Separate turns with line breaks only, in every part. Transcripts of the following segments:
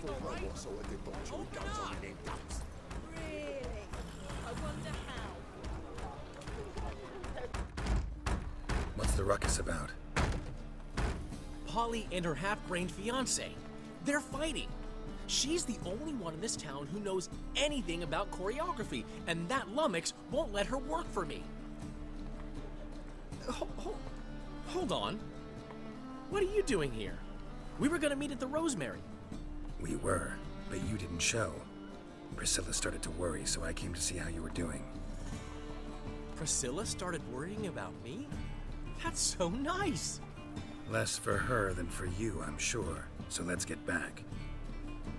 for her what sort of debauchery goes on in them dumps.
Really? I wonder how.
What's the ruckus about?
Polly and her half-brained fiancé. They're fighting. She's the only one in this town who knows anything about choreography, and that lummox won't let her work for me. Hold on. What are you doing here? We were gonna meet at the Rosemary.
We were, but you didn't show. Priscilla started to worry, so I came to see how you were doing.
Priscilla started worrying about me? That's so nice.
Less for her than for you, I'm sure. So let's get back.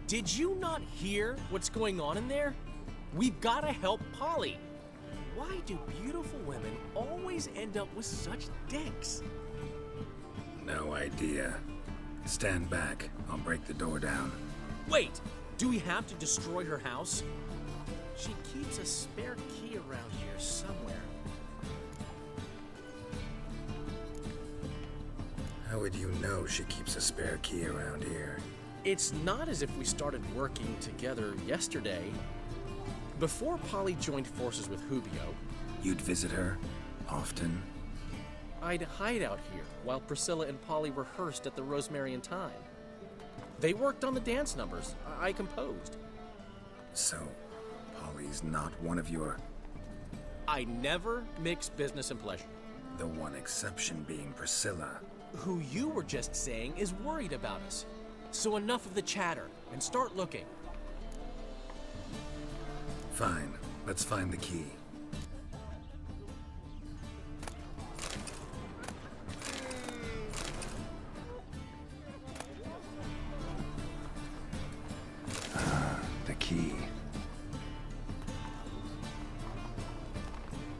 Did you not hear what's going on in there? We've gotta help Polly. Why do beautiful women always end up with such dicks?
No idea. Stand back. I'll break the door down.
Wait! Do we have to destroy her house? She keeps a spare key around here somewhere.
How would you know she keeps a spare key around here?
It's not as if we started working together yesterday. Before Polly joined forces with Hubio,
You'd visit her? Often?
I'd hide out here while Priscilla and Polly rehearsed at the Rosemary and Thyme. They worked on the dance numbers I composed.
So, Polly's not one of your...
I never mix business and pleasure.
The one exception being Priscilla.
Who you were just saying is worried about us. So enough of the chatter and start looking.
Fine. Let's find the key. The key.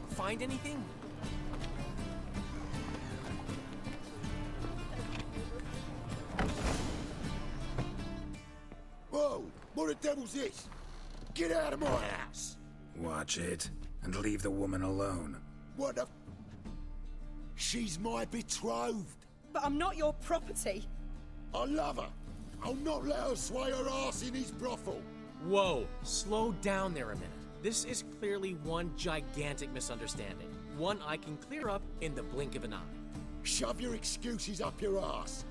Find anything?
Whoa! What the devil's this? Get out of my house!
Watch it, and leave the woman alone.
What the... She's my betrothed.
But I'm not your property.
I love her. I'll not let her sway her ass in his brothel.
Whoa, slow down there a minute. This is clearly one gigantic misunderstanding. One I can clear up in the blink of an eye.
Shove your excuses up your ass.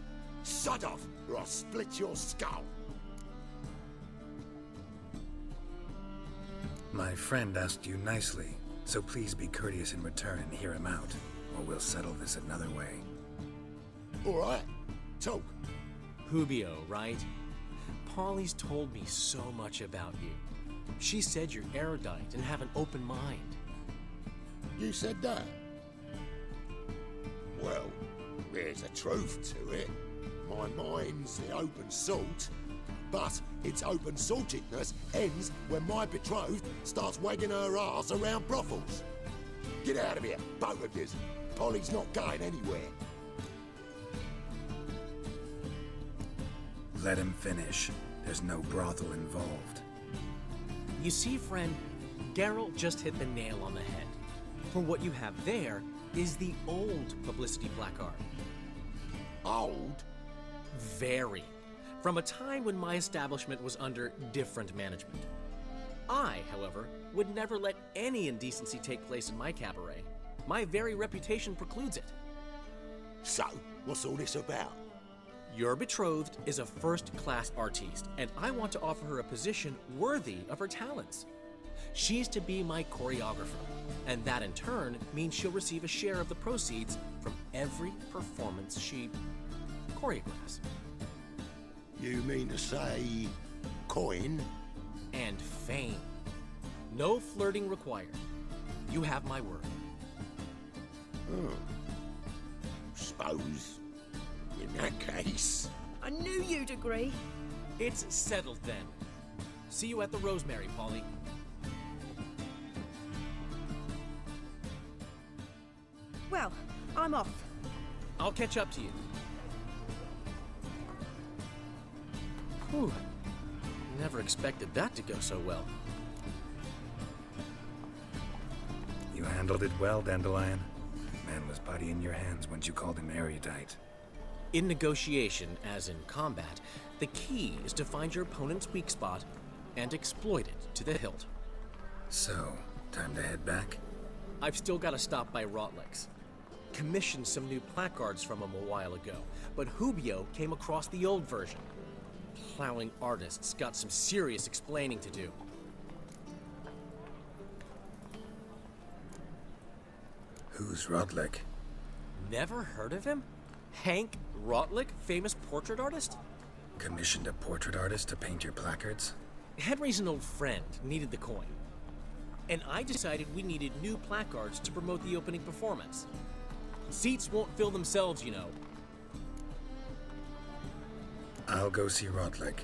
Sod off, or I'll split your skull.
My friend asked you nicely, so please be courteous in return and hear him out, or we'll settle this another way.
All right, talk.
Hubio, right? Polly's told me so much about you. She said you're erudite and have an open mind.
You said that? Well, there's a truth to it. My mind's the open salt, but its open saltedness ends when my betrothed starts wagging her ass around brothels. Get out of here, both of yous. Polly's not going anywhere.
Let him finish. There's no brothel involved.
You see, friend, Geralt just hit the nail on the head. For what you have there is the old publicity placard.
Old?
Very. From a time when my establishment was under different management. I, however, would never let any indecency take place in my cabaret. My very reputation precludes it.
So, what's all this about?
Your betrothed is a first-class artiste, and I want to offer her a position worthy of her talents. She's to be my choreographer, and that in turn means she'll receive a share of the proceeds from every performance she choreographs.
You mean to say... coin?
And fame. No flirting required. You have my word.
Suppose... in that case...
I knew you'd agree.
It's settled then. See you at the Rosemary, Polly.
Well, I'm off.
I'll catch up to you. Whew. Never expected that to go so well.
You handled it well, Dandelion. Man was putty in your hands once you called him erudite.
In negotiation, as in combat, the key is to find your opponent's weak spot and exploit it to the hilt.
So, time to head back?
I've still got to stop by Rotlick's. Commissioned some new placards from him a while ago, but Hubio came across the old version. Plowing artists got some serious explaining to do.
Who's Rotlick?
Never heard of him? Hank Rotlick, famous portrait artist?
Commissioned a portrait artist to paint your placards?
Henry's an old friend, needed the coin. And I decided we needed new placards to promote the opening performance. Seats won't fill themselves, you know.
I'll go see Rotlick.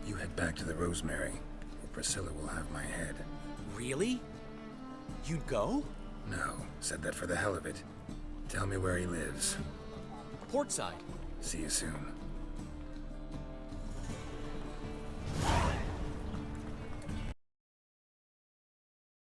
You head back to the Rosemary, where Priscilla will have my head.
Really? You'd go?
No, said that for the hell of it. Tell me where he lives.
Portside.
See you soon.